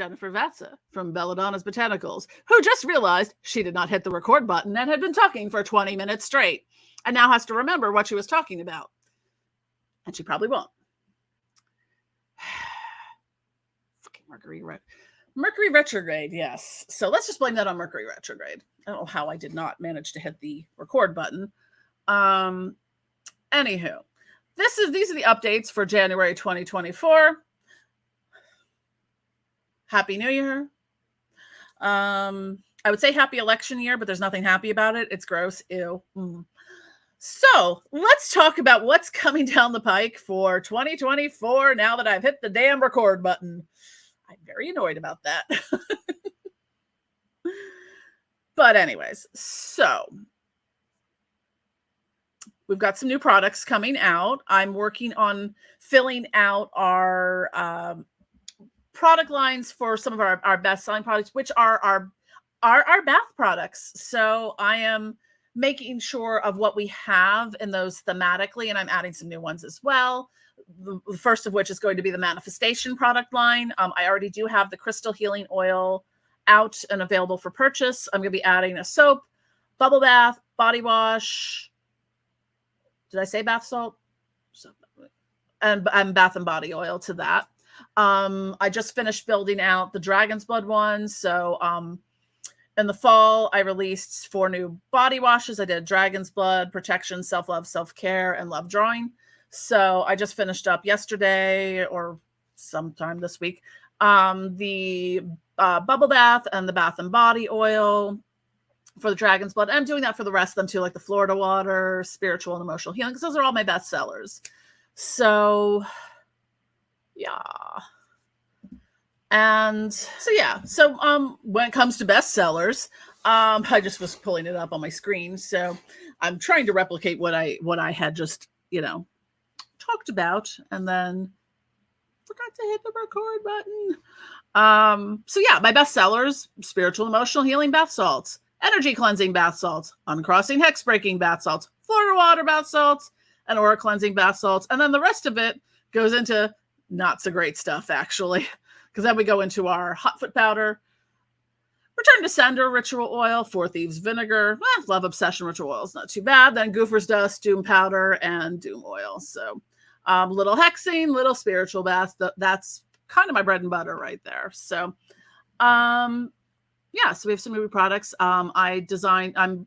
Jennifer Vatsa from Belladonna's Botanicals, who just realized she did not hit the record button and had been talking for 20 minutes straight and now has to remember what she was talking about. And she probably won't. Fucking Mercury retrograde, yes. So let's just blame that on Mercury retrograde. I don't know how I did not manage to hit the record button. Anywho, these are the updates for January 2024. Happy New Year. I would say happy election year, but there's nothing happy about it. It's gross. Ew. So let's talk about what's coming down the pike for 2024 now that I've hit the damn record button. I'm very annoyed about that. But anyways, so we've got some new products coming out. I'm working on filling out our product lines for some of our best-selling products, which are our bath products. So I am making sure of what we have in those thematically, and I'm adding some new ones as well. The first of which is going to be the Manifestation product line. I already do have the Crystal Healing Oil out and available for purchase. I'm going to be adding a soap, bubble bath, body wash. Did I say bath salt? And bath and body oil to that. I just finished building out the Dragon's Blood one. So in the fall, I released 4 new body washes. I did Dragon's Blood, Protection, Self-Love, Self-Care, and Love Drawing. So I just finished up yesterday or sometime this week the bubble bath and the bath and body oil for the Dragon's Blood. I'm doing that for the rest of them too, like the Florida Water, Spiritual and Emotional Healing, because those are all my best sellers. So yeah. And so yeah, so when it comes to best sellers, I just was pulling it up on my screen, so I'm trying to replicate what I had just talked about, and then forgot to hit the record button. So yeah, my best sellers: Spiritual Emotional Healing bath salts, Energy Cleansing bath salts, Uncrossing Hex Breaking bath salts, Florida Water bath salts, and Aura Cleansing bath salts, and then the rest of it goes into not so great stuff, actually, because then we go into our Hot Foot Powder, Return to Sender Ritual Oil, Four Thieves Vinegar, Love Obsession Ritual Oil is not too bad, then Goofer's Dust, Doom Powder, and Doom Oil. So little hexing, little spiritual bath. That's kind of my bread and butter right there. So yeah, so we have some new products. I'm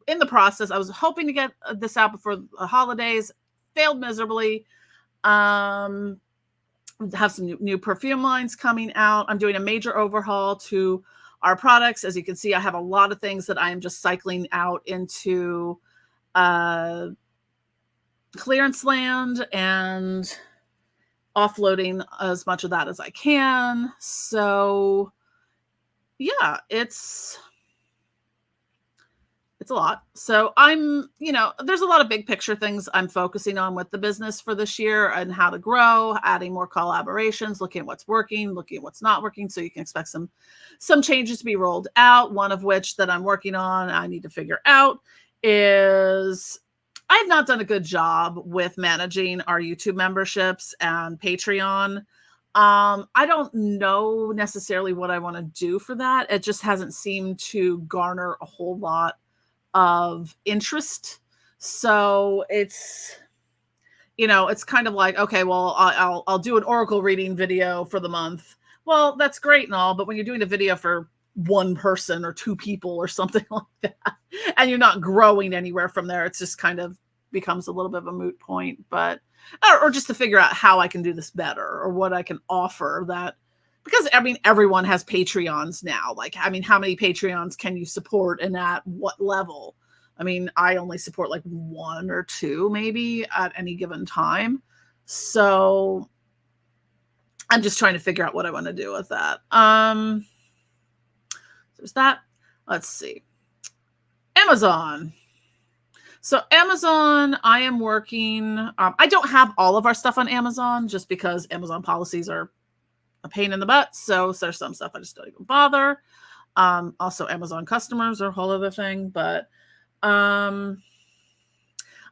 in the process. I was hoping to get this out before the holidays, failed miserably. Have some new perfume lines coming out. I'm doing a major overhaul to our products. As you can see, I have a lot of things that I am just cycling out into clearance land and offloading as much of that as I can. So yeah, it's a lot. So there's a lot of big picture things I'm focusing on with the business for this year and how to grow, adding more collaborations, looking at what's working, looking at what's not working. So you can expect some changes to be rolled out. One of which that I'm working on, I need to figure out, is I've not done a good job with managing our YouTube memberships and Patreon. I don't know necessarily what I want to do for that. It just hasn't seemed to garner a whole lot of interest. So it's kind of like, okay, well, I'll do an oracle reading video for the month. Well, that's great and all, but when you're doing a video for one person or 2 people or something like that, and you're not growing anywhere from there, it's just kind of becomes a little bit of a moot point. But or just to figure out how I can do this better or what I can offer that. Because, everyone has Patreons now. Like, how many Patreons can you support and at what level? I only support like 1 or 2 maybe at any given time. So I'm just trying to figure out what I want to do with that. There's that. Let's see. Amazon. So Amazon, I am working. I don't have all of our stuff on Amazon just because Amazon policies are a pain in the butt. So there's some stuff I just don't even bother. Also, Amazon customers are a whole other thing. But I'm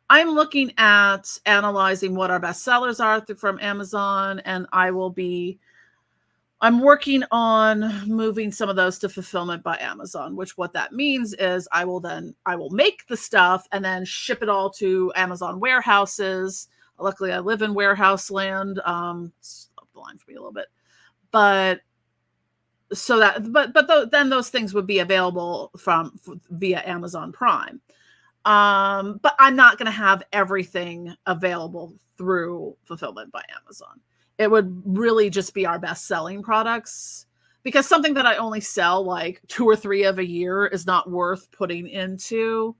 looking at analyzing what our best sellers are from Amazon, and I'm I'm working on moving some of those to fulfillment by Amazon, which what that means is I will make the stuff and then ship it all to Amazon warehouses. Luckily, I live in warehouse land. It's up the line for me a little bit, but then those things would be available via Amazon Prime. But I'm not going to have everything available through fulfillment by Amazon. It would really just be our best selling products, because something that I only sell like 2 or 3 of a year is not worth putting into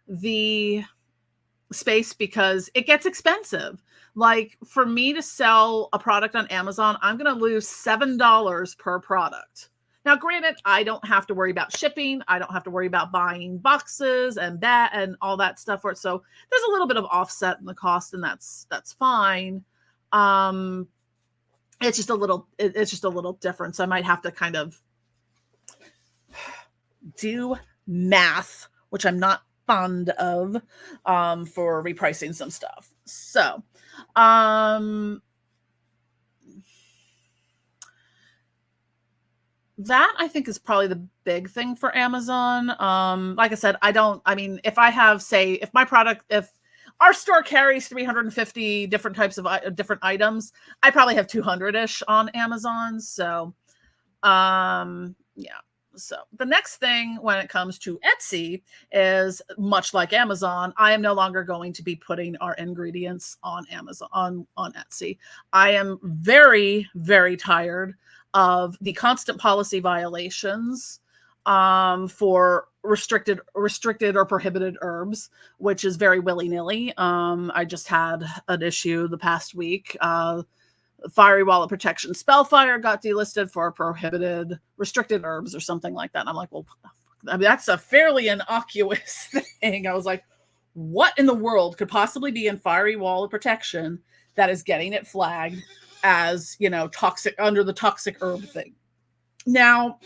the space because it gets expensive. Like for me to sell a product on Amazon, I'm going to lose $7 per product. Now, granted, I don't have to worry about shipping. I don't have to worry about buying boxes and all that stuff for it. So there's a little bit of offset in the cost, and that's fine. It's just a little different. So I might have to kind of do math, which I'm not fond of, for repricing some stuff. So, that I think is probably the big thing for Amazon. Like I said, if our store carries 350 different types of different items, I probably have 200-ish on Amazon. So, yeah. So the next thing when it comes to Etsy is, much like Amazon, I am no longer going to be putting our ingredients on Amazon, on Etsy. I am very, very tired of the constant policy violations for restricted or prohibited herbs, which is very willy-nilly. I just had an issue the past week. Fiery Wall of Protection Spellfire got delisted for restricted herbs or something like that. And I'm like, well, I mean, that's a fairly innocuous thing. I was like, what in the world could possibly be in Fiery Wall of Protection that is getting it flagged as, toxic, under the toxic herb thing? Now,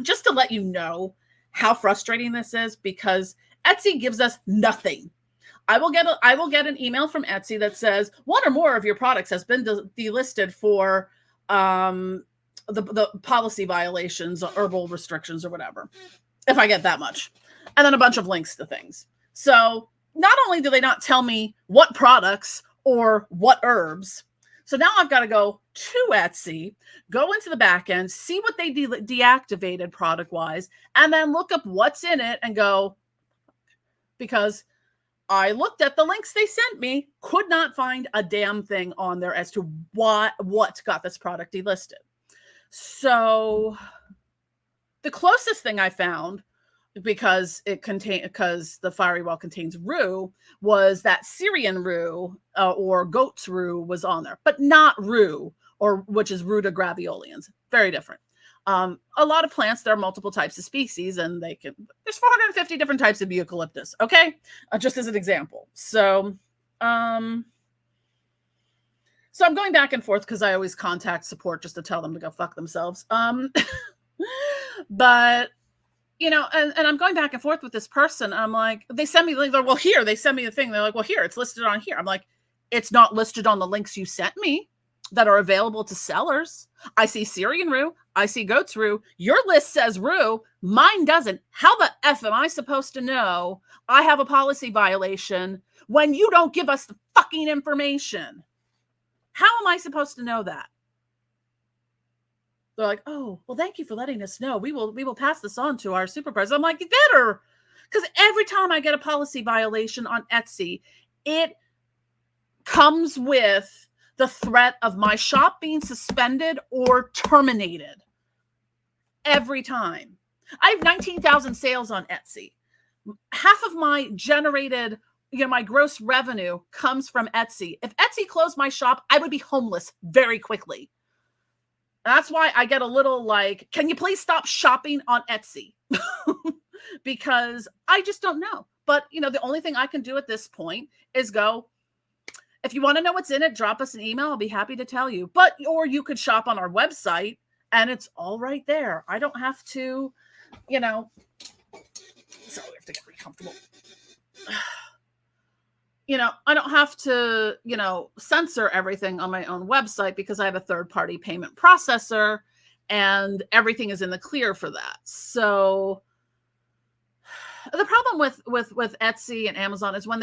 just to let you know how frustrating this is, because Etsy gives us nothing. I will get an email from Etsy that says one or more of your products has been delisted for the policy violations, or herbal restrictions, or whatever. If I get that much, and then a bunch of links to things. So not only do they not tell me what products or what herbs, so now I've got to go to Etsy, go into the back end, see what they deactivated product wise, and then look up what's in it and go, because I looked at the links they sent me, could not find a damn thing on there as to what got this product delisted. So the closest thing I found, because the Fiery Wall contains rue, was that Syrian rue or goat's rue was on there, but not rue, which is Ruta graveolens. Very different. A lot of plants, there are multiple types of species, and there's 450 different types of eucalyptus. Okay. Just as an example. So I'm going back and forth because I always contact support just to tell them to go fuck themselves. But and I'm going back and forth with this person. I'm like, they send me the link. Well, here, they send me the thing. They're like, well, here, it's listed on here. I'm like, it's not listed on the links you sent me that are available to sellers. I see Syrian rue. I see goat's rue. Your list says rue. Mine doesn't. How the F am I supposed to know I have a policy violation when you don't give us the fucking information? How am I supposed to know that? They're like, oh, well, thank you for letting us know. We will pass this on to our supervisor. I'm like, you better. Because every time I get a policy violation on Etsy, it comes with the threat of my shop being suspended or terminated. Every time. I have 19,000 sales on Etsy. Half of my generated, my gross revenue comes from Etsy. If Etsy closed my shop, I would be homeless very quickly. That's why I get a little like, can you please stop shopping on Etsy? Because I just don't know. But, the only thing I can do at this point is go, if you want to know what's in it, drop us an email. I'll be happy to tell you. Or you could shop on our website and it's all right there. I don't have to, sorry, I have to get really comfortable. I don't have to, censor everything on my own website because I have a third-party payment processor and everything is in the clear for that. So the problem with Etsy and Amazon is when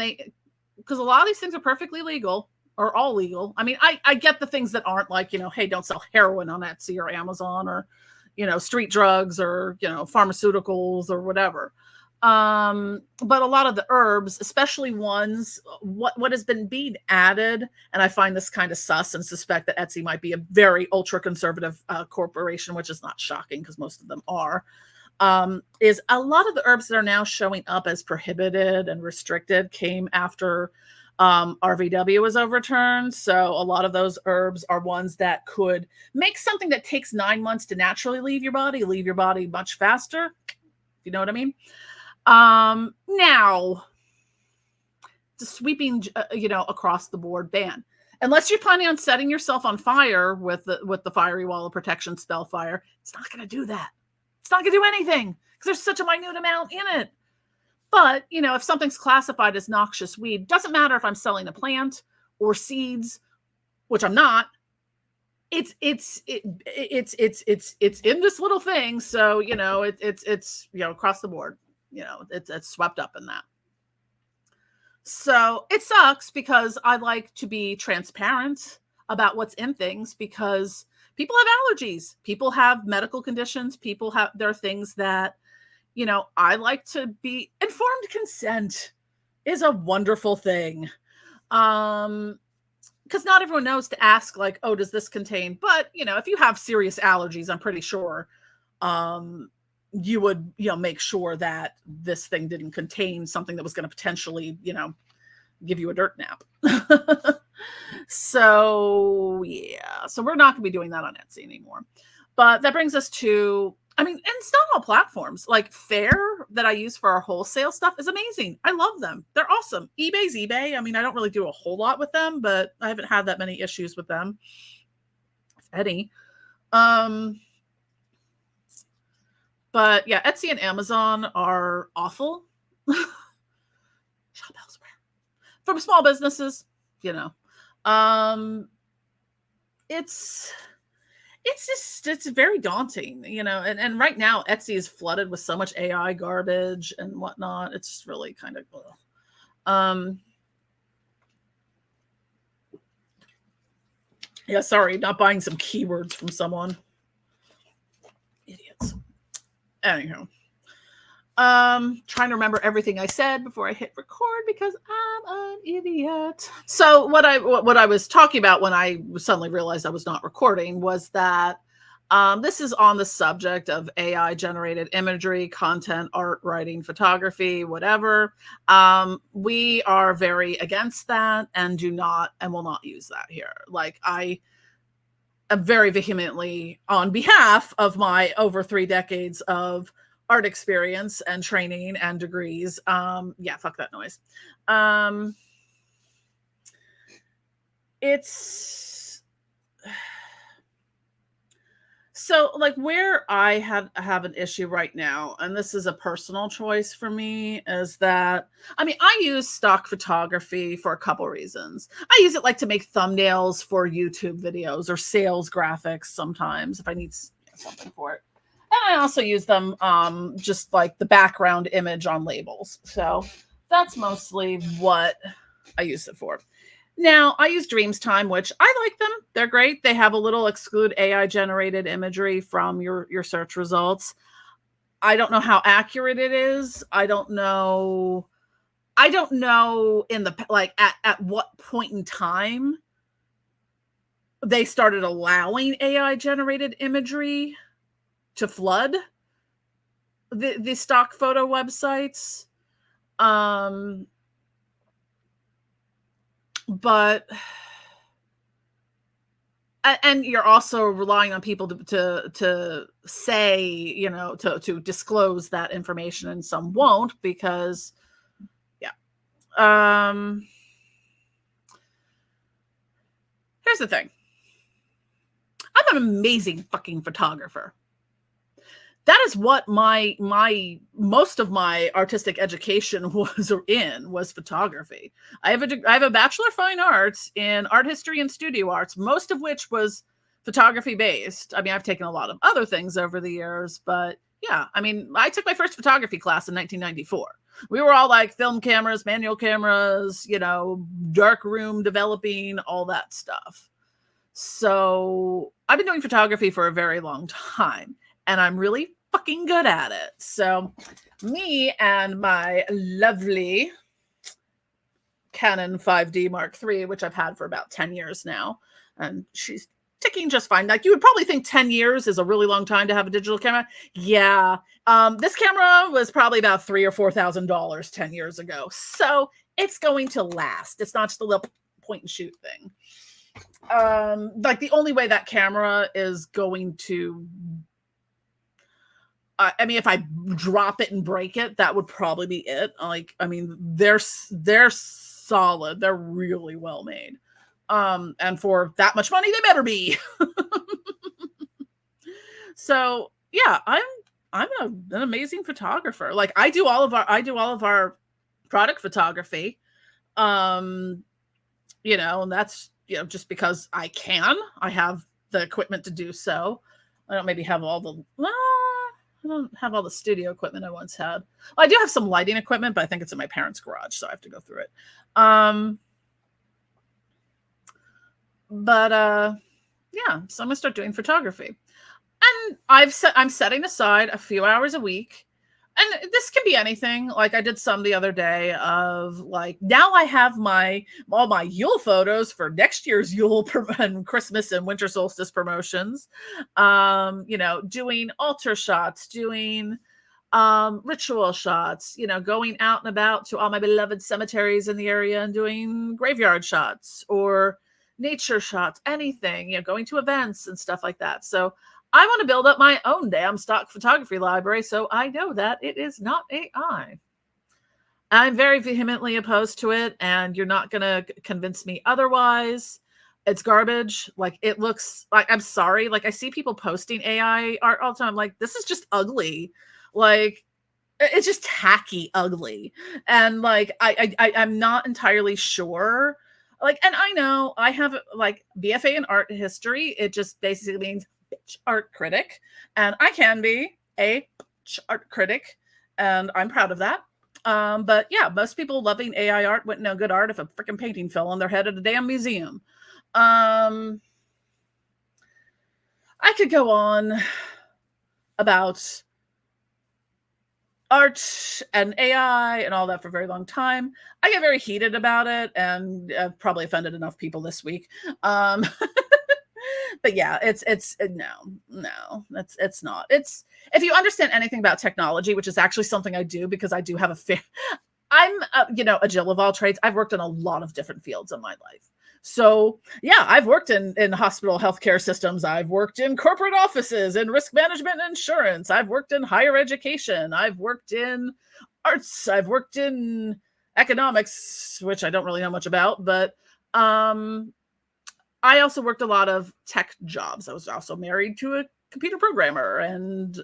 because a lot of these things are perfectly legal or all legal. I mean, I get the things that aren't, like, hey, don't sell heroin on Etsy or Amazon, or, street drugs, or, pharmaceuticals or whatever. But a lot of the herbs, especially ones, what has been being added, and I find this kind of sus and suspect that Etsy might be a very ultra conservative corporation, which is not shocking because most of them are, is a lot of the herbs that are now showing up as prohibited and restricted came after RVW was overturned. So a lot of those herbs are ones that could make something that takes 9 months to naturally leave your body much faster, if you know what I mean. Now, the sweeping, across the board ban, unless you're planning on setting yourself on fire with the fiery wall of protection spell fire, it's not going to do that. It's not going to do anything because there's such a minute amount in it. But, if something's classified as noxious weed, doesn't matter if I'm selling a plant or seeds, which I'm not. It's in this little thing. So, it's across the board, it's swept up in that. So it sucks because I like to be transparent about what's in things, because people have allergies, people have medical conditions, there are things that, I like to be informed. Consent is a wonderful thing. Because not everyone knows to ask, like, oh, does this contain, but, if you have serious allergies, I'm pretty sure, you would, make sure that this thing didn't contain something that was going to potentially, give you a dirt nap. So, yeah. So we're not going to be doing that on Etsy anymore. But that brings us to, and it's not all platforms. Like Faire, that I use for our wholesale stuff, is amazing. I love them. They're awesome. eBay's eBay. I don't really do a whole lot with them, but I haven't had that many issues with them, if any. But yeah, Etsy and Amazon are awful. Shop elsewhere. From small businesses, it's very daunting, and right now Etsy is flooded with so much AI garbage and whatnot. It's just really kind of, yeah, sorry, not buying some keywords from someone. Idiots. Anyhow, trying to remember everything I said before I hit record because I'm an idiot. So what I was talking about when I suddenly realized I was not recording was that this is on the subject of AI generated imagery, content, art, writing, photography, whatever. We are very against that and will not use that here. Like, I am very vehemently, on behalf of my over 3 decades of art experience and training and degrees. Yeah, fuck that noise. It's so, like, where I have an issue right now, and this is a personal choice for me, is that, I use stock photography for a couple reasons. I use it like to make thumbnails for YouTube videos or sales graphics sometimes if I need something for it. And I also use them just like the background image on labels. So that's mostly what I use it for. Now, I use Dreamstime, which I like them. They're great. They have a little exclude AI generated imagery from your search results. I don't know how accurate it is. I don't know in the, like, at what point in time they started allowing AI generated imagery to flood the stock photo websites. But and you're also relying on people to say, to disclose that information, and some won't, because here's the thing. I'm an amazing fucking photographer. That is what my most of my artistic education was photography. I have a Bachelor of Fine Arts in art history and studio arts, most of which was photography based. I mean, I've taken a lot of other things over the years, but yeah, I mean, I took my first photography class in 1994. We were all like film cameras, manual cameras, dark room developing, all that stuff. So I've been doing photography for a very long time, and I'm really fucking good at it. So me and my lovely Canon 5D Mark III, which I've had for about 10 years now, and she's ticking just fine. Like, you would probably think 10 years is a really long time to have a digital camera. Yeah. This camera was probably about $3,000 or $4,000 10 years ago. So it's going to last. It's not just a little point and shoot thing. Like, the only way that camera is going to, I mean, if I drop it and break it, that would probably be it. Like, I mean, they're solid. They're really well made. And for that much money, they better be. So yeah, I'm an amazing photographer. Like, I do all of our product photography. And that's, just because I can. I have the equipment to do so. I don't maybe have all the I don't have all the studio equipment I once had. Well, I do have some lighting equipment, but I think it's in my parents' garage, so I have to go through it. Yeah, so I'm gonna start doing photography. And I'm setting aside a few hours a week. And this can be anything. Like, I did some the other day of, like, now I have all my Yule photos for next year's Yule and Christmas and winter solstice promotions. Doing altar shots, doing ritual shots, going out and about to all my beloved cemeteries in the area and doing graveyard shots or nature shots, anything, going to events and stuff like that. So I want to build up my own damn stock photography library, so I know that it is not AI. I'm very vehemently opposed to it, and you're not going to convince me otherwise. It's garbage. Like, it looks like, I'm sorry. Like, I see people posting AI art all the time. Like, this is just ugly. Like, it's just tacky ugly. And like, I'm not entirely sure. Like, and I know I have like BFA in art history. It just basically means bitch art critic, and I can be a bitch art critic, and I'm proud of that. But yeah, most people loving AI art wouldn't know good art if a freaking painting fell on their head at a damn museum. I could go on about art and AI and all that for a very long time. I get very heated about it, and I've probably offended enough people this week. But yeah, it's it's not. It's, if you understand anything about technology, which is actually something I do because I do have I'm a Jill of all trades. I've worked in a lot of different fields in my life. So yeah, I've worked in hospital healthcare systems. I've worked in corporate offices, in risk management and insurance. I've worked in higher education. I've worked in arts. I've worked in economics, which I don't really know much about, but I also worked a lot of tech jobs. I was also married to a computer programmer, and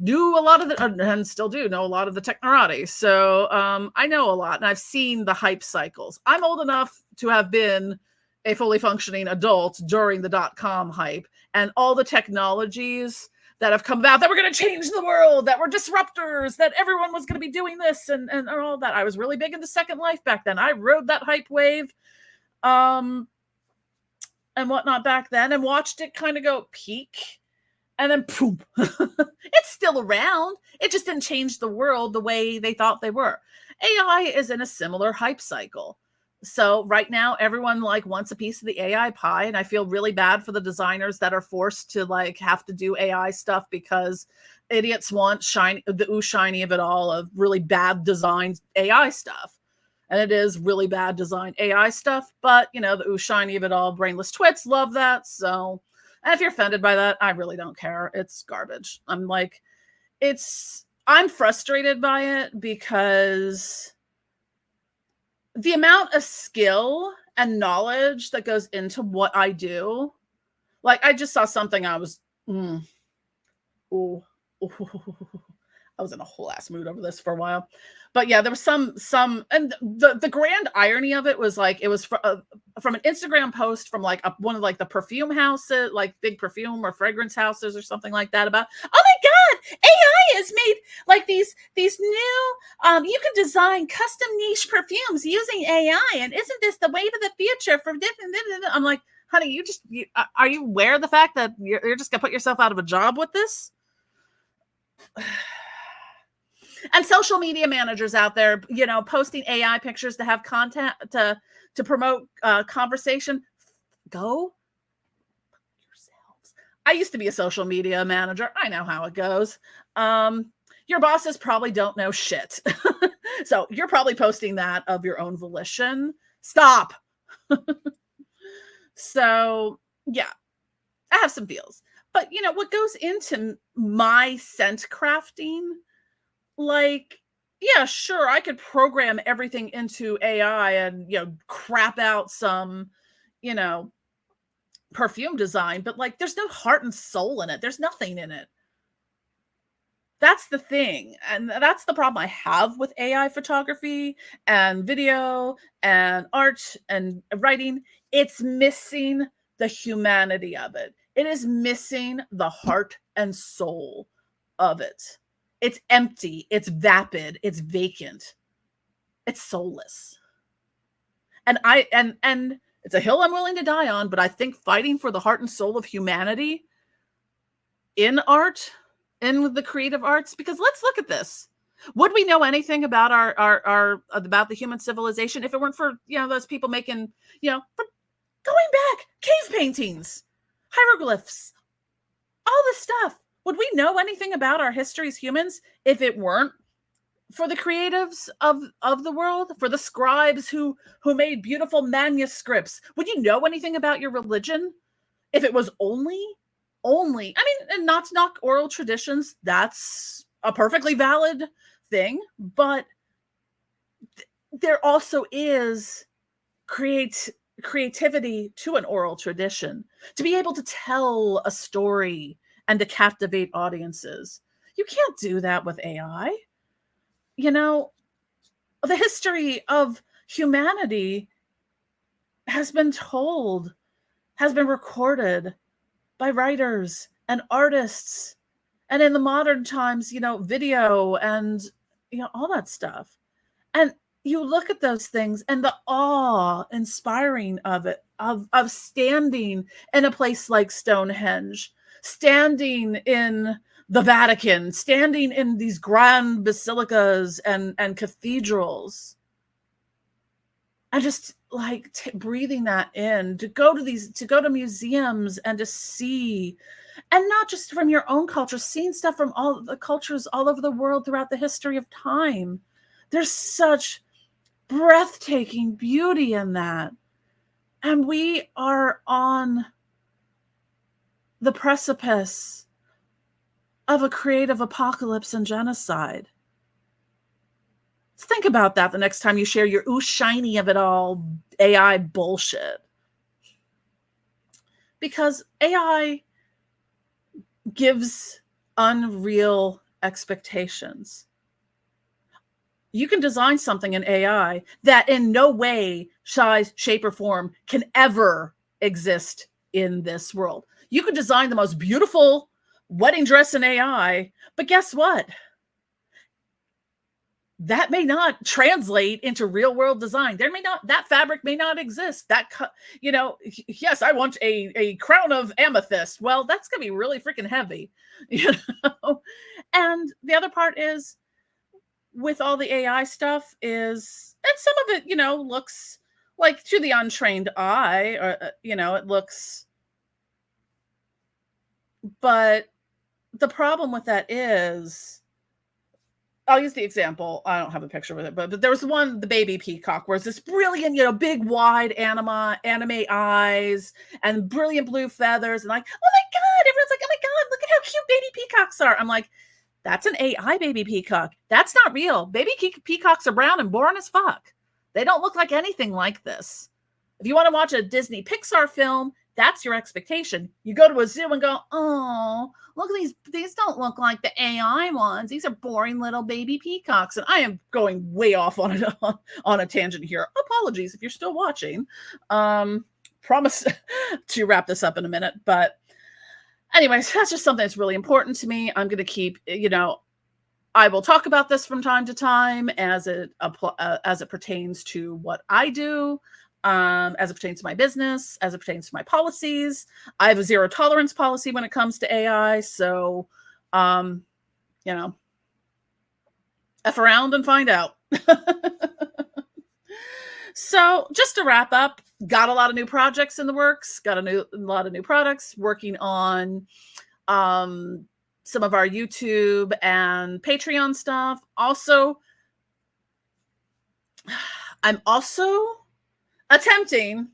knew a lot of the, and still do know a lot of the technorati. So I know a lot, and I've seen the hype cycles. I'm old enough to have been a fully functioning adult during the .com hype and all the technologies that have come about that were going to change the world, that were disruptors, that everyone was going to be doing this and all that. I was really big into Second Life back then. I rode that hype wave and whatnot back then, and watched it kind of go peak, and then boom. It's still around. It just didn't change the world the way they thought they were. AI is in a similar hype cycle. So right now, everyone like wants a piece of the AI pie, and I feel really bad for the designers that are forced to like have to do AI stuff because idiots want the shiny of it all, of really bad designed AI stuff. And it is really bad design AI stuff, but the shiny of it all, brainless twits love that. So, and if you're offended by that, I really don't care. It's garbage. I'm frustrated by it because the amount of skill and knowledge that goes into what I do. Like, I just saw something I was, I was in a whole ass mood over this for a while. But yeah, there was some, and the grand irony of it was like it was from an Instagram post from like one of like the perfume houses, like big perfume or fragrance houses or something like that, about, oh my god, AI has made like these new you can design custom niche perfumes using AI, and isn't this the wave of the future for different. I'm like, honey, are you aware of the fact that you're just gonna put yourself out of a job with this? And social media managers out there, posting AI pictures to have content to promote conversation. Go yourselves. I used to be a social media manager. I know how it goes. Your bosses probably don't know shit. So you're probably posting that of your own volition. Stop. So yeah, I have some feels. But what goes into my scent crafting, like, yeah, sure, I could program everything into AI and, crap out some, perfume design, but like there's no heart and soul in it. There's nothing in it. That's the thing. And that's the problem I have with AI photography and video and art and writing. It's missing the humanity of it. It is missing the heart and soul of it. It's empty, it's vapid, it's vacant, it's soulless. And and it's a hill I'm willing to die on, but I think fighting for the heart and soul of humanity in art, in the creative arts, because let's look at this. Would we know anything about our about the human civilization if it weren't for those people making, from going back, cave paintings, hieroglyphs, all this stuff? Would we know anything about our history as humans if it weren't for the creatives of the world, for the scribes who made beautiful manuscripts? Would you know anything about your religion if it was only, I mean, and not to knock oral traditions, that's a perfectly valid thing, but there also is creativity to an oral tradition, to be able to tell a story and to captivate audiences. You can't do that with AI. The history of humanity has been told, has been recorded by writers and artists, and in the modern times, video and all that stuff. And you look at those things and the awe inspiring of it, of standing in a place like Stonehenge, standing in the Vatican, standing in these grand basilicas and cathedrals, and just like breathing that in, to go to museums and to see, and not just from your own culture, seeing stuff from all the cultures all over the world throughout the history of time. There's such breathtaking beauty in that. And we are on the precipice of a creative apocalypse and genocide. Think about that the next time you share your ooh shiny of it all AI bullshit. Because AI gives unreal expectations. You can design something in AI that in no way, size, shape, or form can ever exist in this world. You could design the most beautiful wedding dress in AI, but guess what? That may not translate into real world design. That fabric may not exist. Yes, I want a crown of amethyst. Well, that's going to be really freaking heavy, And the other part is, with all the AI stuff, is, and some of it, looks like, to the untrained eye, or, it looks, but the problem with that is, I'll use the example. I don't have a picture with it, but there was one, the baby peacock, where it's this brilliant, big, wide anime eyes and brilliant blue feathers. And like, oh my God, everyone's like, oh my God, look at how cute baby peacocks are. I'm like, that's an AI baby peacock. That's not real. Baby peacocks are brown and boring as fuck. They don't look like anything like this. If you want to watch a Disney Pixar film, That's your expectation. You go to a zoo and go, oh, look at these don't look like the AI ones. These are boring little baby peacocks. And I am going way off on a tangent here. Apologies if you're still watching. Promise to wrap this up in a minute. But anyways, that's just something that's really important to me. I'm going to keep, I will talk about this from time to time as it pertains to what I do. As it pertains to my business, as it pertains to my policies. I have a zero tolerance policy when it comes to AI. So, F around and find out. So just to wrap up, got a lot of new projects in the works, got a lot of new products, working on some of our YouTube and Patreon stuff. Also, I'm also attempting,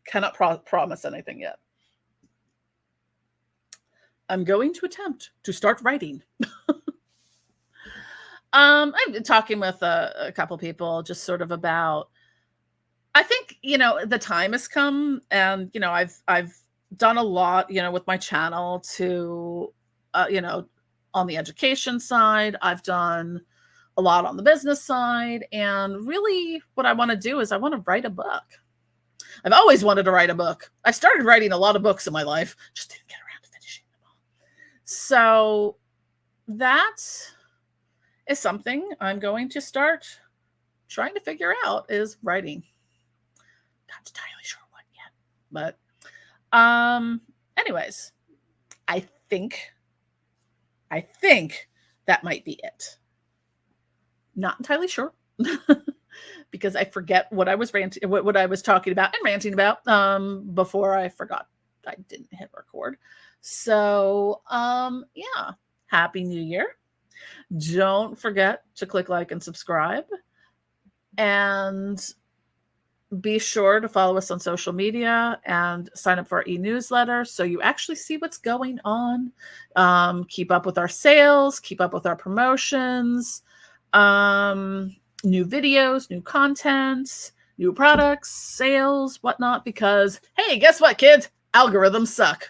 cannot promise anything yet. I'm going to attempt to start writing. I've been talking with a couple people just sort of about, I think, the time has come, and, I've done a lot, with my channel to, on the education side. I've done a lot on the business side. And really what I want to do is I want to write a book. I've always wanted to write a book. I started writing a lot of books in my life, just didn't get around to finishing them all. So that is something I'm going to start trying to figure out, is writing. Not entirely sure what yet, but anyways, I think that might be it. Not entirely sure because I forget what I was what I was talking about and ranting about before I forgot I didn't hit record. So yeah, Happy New Year. Don't forget to click like and subscribe, and be sure to follow us on social media and sign up for our e-newsletter so you actually see what's going on. Keep up with our sales, keep up with our promotions, new videos, new content, new products, sales, whatnot, because hey, guess what, kids? Algorithms suck.